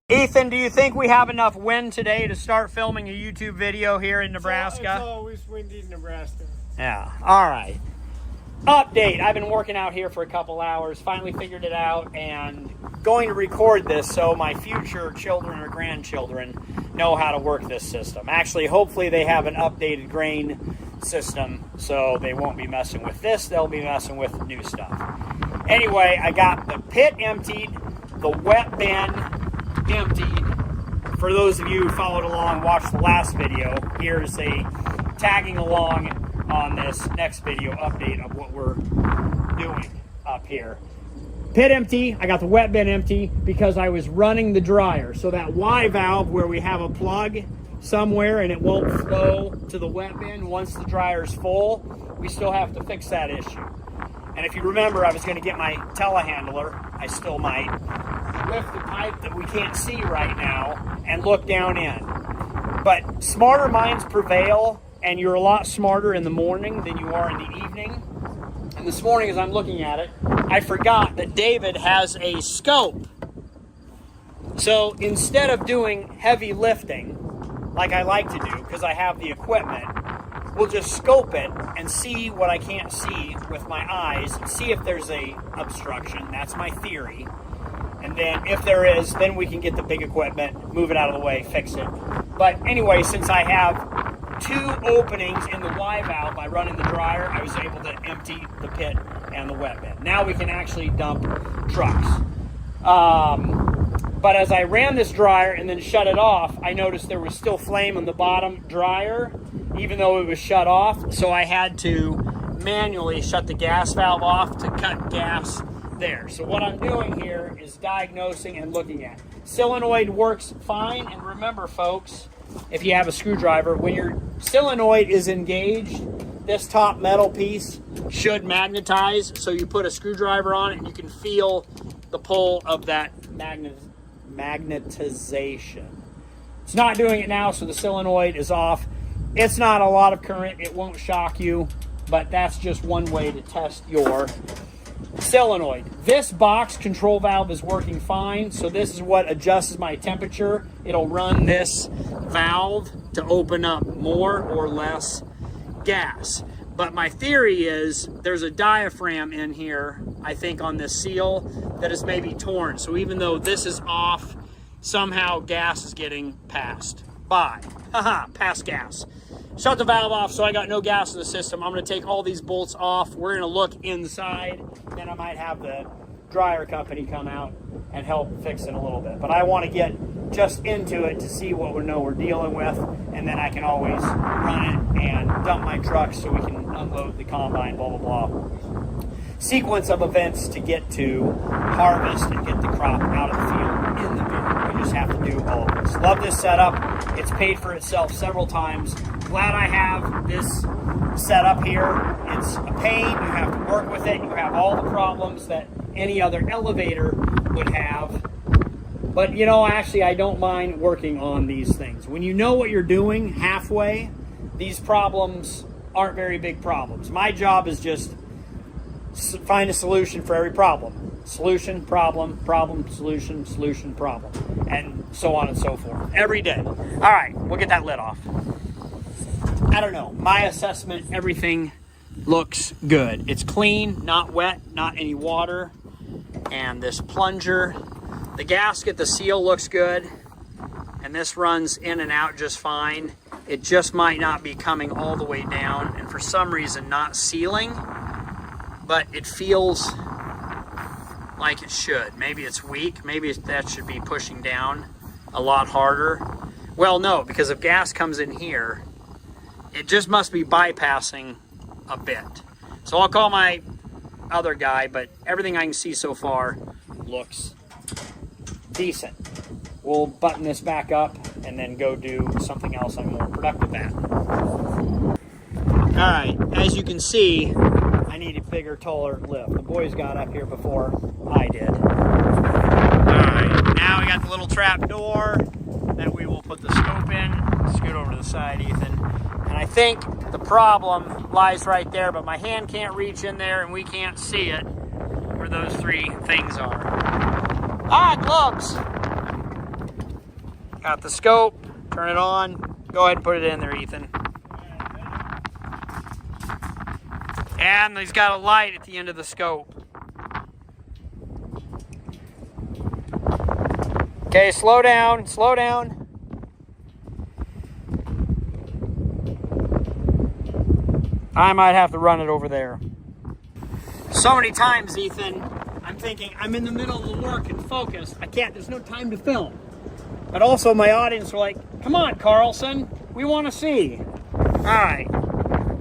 Ethan, do you think we have enough wind today to start filming a YouTube video here in Nebraska? It's always windy in Nebraska. Yeah, all right. Update, I've been working out here for a couple hours, finally figured it out, and going to record this so my future children or grandchildren know how to work this system. Actually, hopefully they have an updated grain system so they won't be messing with this, they'll be messing with new stuff. Anyway, I got the pit emptied, the wet bin emptied. For those of you who followed along, watched the last video, here's a tagging along on this next video update of what we're doing up here. Pit empty, I got the wet bin empty because I was running the dryer. So that Y valve where we have a plug somewhere and it won't flow to the wet bin once the dryer's full, we still have to fix that issue. And if you remember, I was going to get my telehandler, I still might, lift the pipe that we can't see right now and look down in. But smarter minds prevail, and you're a lot smarter in the morning than you are in the evening. And this morning as I'm looking at it, I forgot that David has a scope. So instead of doing heavy lifting, like I like to do because I have the equipment, we'll just scope it and see what I can't see with my eyes, see if there's a obstruction. That's my theory. And then if there is, then we can get the big equipment, move it out of the way, fix it. But anyway, since I have two openings in the Y valve by running the dryer, I was able to empty the pit and the wet bin. Now we can actually dump trucks. But as I ran this dryer and then shut it off, I noticed there was still flame on the bottom dryer, even though it was shut off. So I had to manually shut the gas valve off to cut gas there. So what I'm doing here is diagnosing and looking at. Solenoid works fine, and remember folks, if you have a screwdriver, when your solenoid is engaged, this top metal piece should magnetize, so you put a screwdriver on it and you can feel the pull of that magnetization. It's not doing it now, so the solenoid is off. It's not a lot of current, it won't shock you, but that's just one way to test your solenoid. This box control valve is working fine, so this is what adjusts my temperature. It'll run this valve to open up more or less gas. But my theory is there's a diaphragm in here, I think on this seal, that is maybe torn. So even though this is off, somehow gas is getting passed by. Haha, pass gas. Shut the valve off so I got no gas in the system. I'm going to take all these bolts off. We're going to look inside. Then I might have the dryer company come out and help fix it a little bit. But I want to get just into it to see what we know we're dealing with. And then I can always run it and dump my truck so we can unload the combine, blah, blah, blah. Sequence of events to get to harvest and get the crop out of the field in the bin. We just have to do all of this. Love this setup. It's paid for itself several times. Glad I have this set up here. It's a pain. You have to work with it. You have all the problems that any other elevator would have. But you know, actually, I don't mind working on these things. When you know what you're doing halfway, these problems aren't very big problems. My job is just find a solution for every problem. Solution, problem, problem, solution, solution, problem. And so on and so forth. Every day. All right, we'll get that lid off. I don't know. My assessment, everything looks good. It's clean, not wet, not any water. And this plunger, the gasket, the seal looks good. And this runs in and out just fine. It just might not be coming all the way down, and for some reason not sealing, but it feels like it should. Maybe it's weak. Maybe that should be pushing down a lot harder. Well, no, because if gas comes in here, it just must be bypassing a bit. So I'll call my other guy, but everything I can see so far looks decent. We'll button this back up and then go do something else I'm more productive at. All right, as you can see, I need a bigger, taller lift. The boys got up here before I did. All right, now we got the little trap door that we will put the scope in. Scoot over to the side, Ethan. And I think the problem lies right there, but my hand can't reach in there and we can't see it where those three things are. Ah, gloves! Got the scope, turn it on. Go ahead and put it in there, Ethan. And he's got a light at the end of the scope. Okay, slow down, slow down. I might have to run it over there. So many times, Ethan, I'm thinking I'm in the middle of the work and focused. I can't, there's no time to film. But also my audience are like, come on, Carlson, we want to see. All right,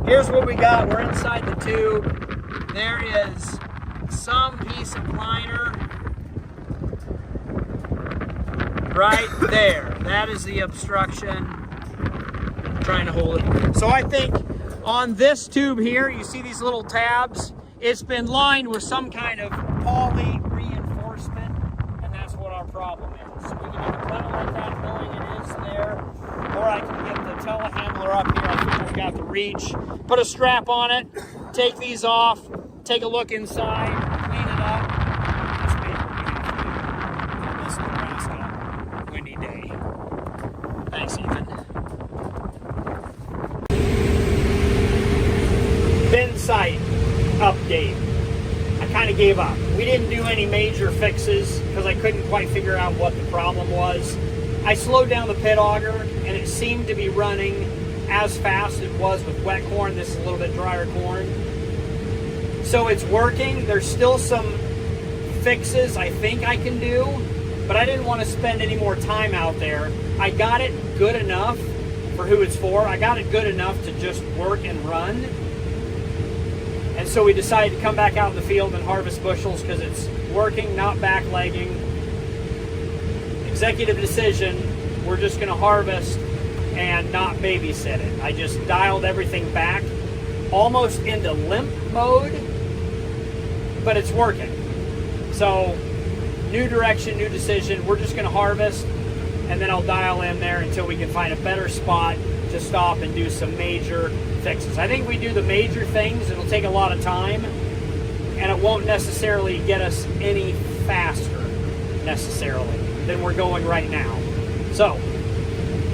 here's what we got. We're inside the tube. There is some piece of liner right there. That is the obstruction. I'm trying to hold it. So I think on this tube here, you see these little tabs? It's been lined with some kind of poly reinforcement, and that's what our problem is. So we can either cut it like that, knowing it is there, or I can get the telehandler up here. I think we've got the reach. Put a strap on it, take these off, take a look inside, clean it up. That's basically what we have to do on this Nebraska windy day. Thanks, Ethan. Bin site update. I kind of gave up. We didn't do any major fixes because I couldn't quite figure out what the problem was. I slowed down the pit auger and it seemed to be running as fast as it was with wet corn. This is a little bit drier corn. So it's working. There's still some fixes I think I can do, but I didn't want to spend any more time out there. I got it good enough for who it's for. I got it good enough to just work and run. And so we decided to come back out in the field and harvest bushels because it's working, not backlegging. Executive decision, we're just going to harvest and not babysit it. I just dialed everything back almost into limp mode, but it's working. So new direction, new decision. We're just going to harvest and then I'll dial in there until we can find a better spot to stop and do some major fixes. I think we do the major things, it'll take a lot of time and it won't necessarily get us any faster necessarily than we're going right now. So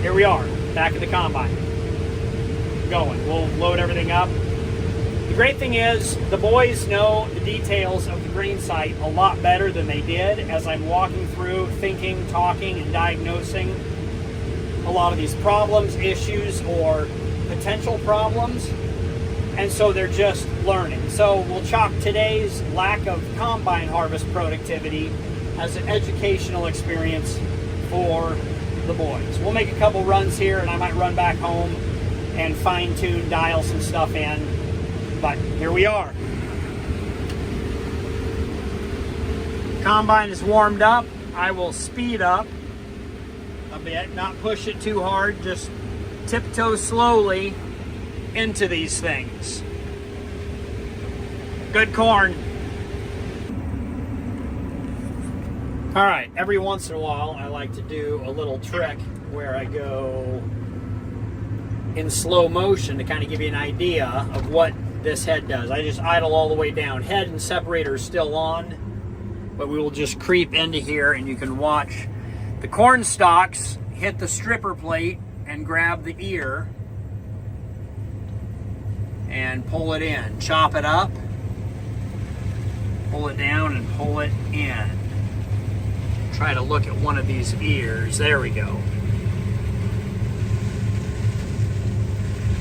here we are, back at the combine. Going. We'll load everything up. The great thing is the boys know the details of the grain site a lot better than they did as I'm walking through, thinking, talking, and diagnosing a lot of these problems, issues, or potential problems. And so they're just learning. So we'll chalk today's lack of combine harvest productivity as an educational experience for the boys. We'll make a couple runs here and I might run back home and fine-tune, dial some stuff in. But here we are. Combine is warmed up. I will speed up a bit, not push it too hard, just tiptoe slowly into these things. Good corn. All right, every once in a while I like to do a little trick where I go in slow motion to kind of give you an idea of what this head does. I just idle all the way down. Head and separator is still on, but we will just creep into here and you can watch the corn stalks hit the stripper plate and grab the ear and pull it in. Chop it up, pull it down and pull it in. Try to look at one of these ears. There we go.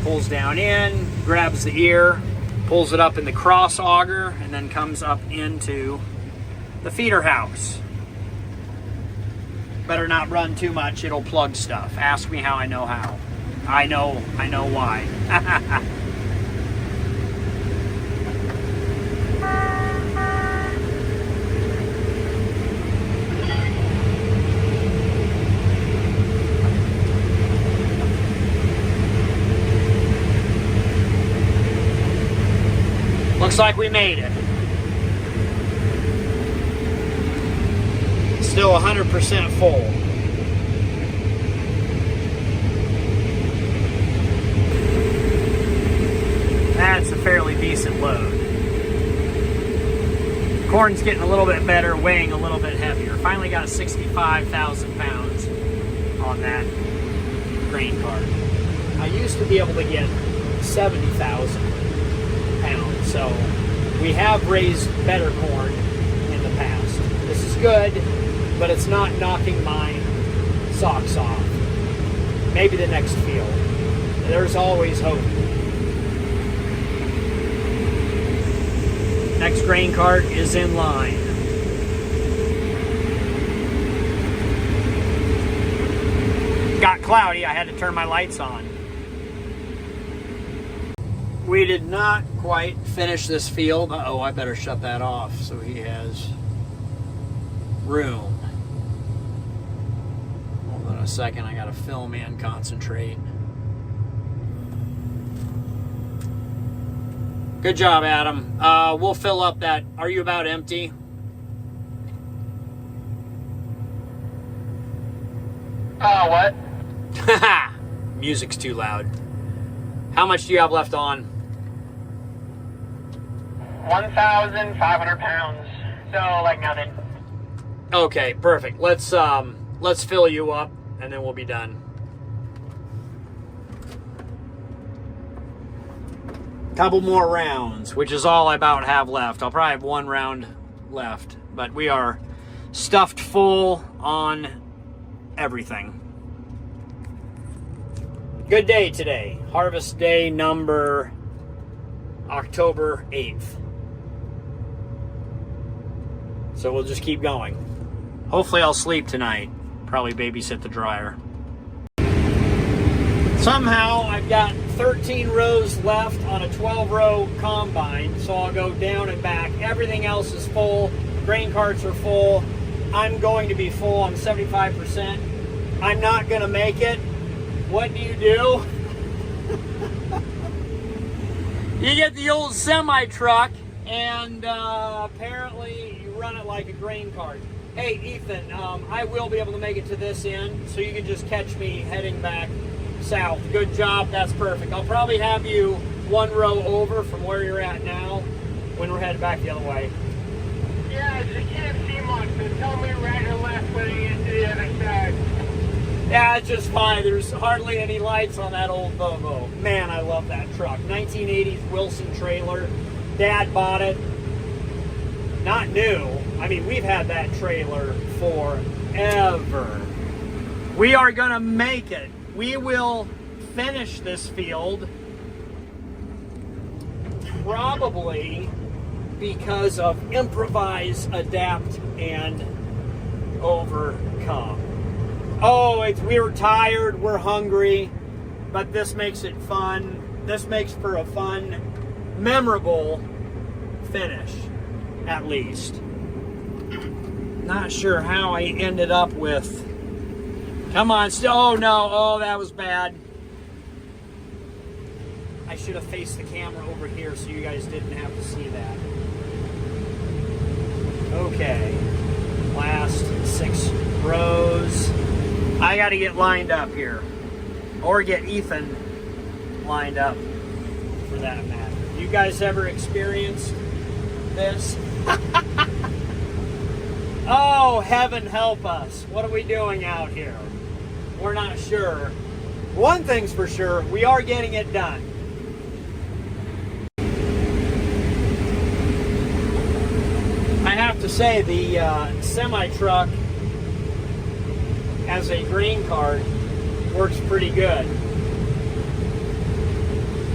Pulls down in, grabs the ear, pulls it up in the cross auger, and then comes up into the feeder house. Better not run too much, it'll plug stuff. Ask me how I know how. I know why. Looks like we made it. Still 100% full. That's a fairly decent load. Corn's getting a little bit better, weighing a little bit heavier. Finally got 65,000 pounds on that grain cart. I used to be able to get 70,000 pounds, so we have raised better corn in the past. This is good, but it's not knocking my socks off. Maybe the next field. There's always hope. Next grain cart is in line. Got cloudy, I had to turn my lights on. We did not quite finish this field. Uh-oh, I better shut that off so he has room. Hold on a second, I gotta film and concentrate. Good job, Adam. We'll fill up that. Are you about empty? What? Music's too loud. How much do you have left on? 1,500 pounds. So, like nothing. Okay, perfect. Let's fill you up and then we'll be done. Couple more rounds, which is all I about have left. I'll probably have one round left, but we are stuffed full on everything. Good day today. Harvest day number October 8th. So we'll just keep going. Hopefully I'll sleep tonight. Probably babysit the dryer. Somehow I've got 13 rows left on a 12-row combine, so I'll go down and back. Everything else is full. Grain carts are full. I'm going to be full. I'm 75%. I'm not going to make it. What do? You get the old semi-truck, and apparently you run it like a grain cart. Hey, Ethan, I will be able to make it to this end, so you can just catch me heading back south. Good job. That's perfect. I'll probably have you one row over from where you're at now when we're headed back the other way. Yeah, you can't see much, so tell me right or left when you get to the other side. Yeah, it's just fine. There's hardly any lights on that old Volvo. Man, I love that truck. 1980s Wilson trailer. Dad bought it. Not new. I mean, we've had that trailer forever. We are going to make it. We will finish this field probably because of improvise, adapt, and overcome. Oh, we were tired, we're hungry, but this makes it fun. This makes for a fun, memorable finish, at least. Not sure how I ended up with... Come on, oh no, oh that was bad. I should have faced the camera over here so you guys didn't have to see that. Okay, last 6 rows. I gotta get lined up here. Or get Ethan lined up, for that matter. You guys ever experienced this? Oh, heaven help us. What are we doing out here? We're not sure. One thing's for sure, we are getting it done. I have to say, the semi-truck as a grain cart works pretty good.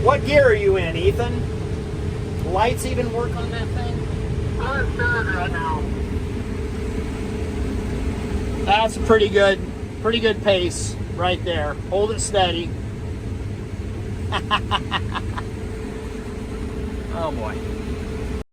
What gear are you in, Ethan? Lights even work on that thing? I'm third right now. That's pretty good pace right there. Hold it steady. Oh boy.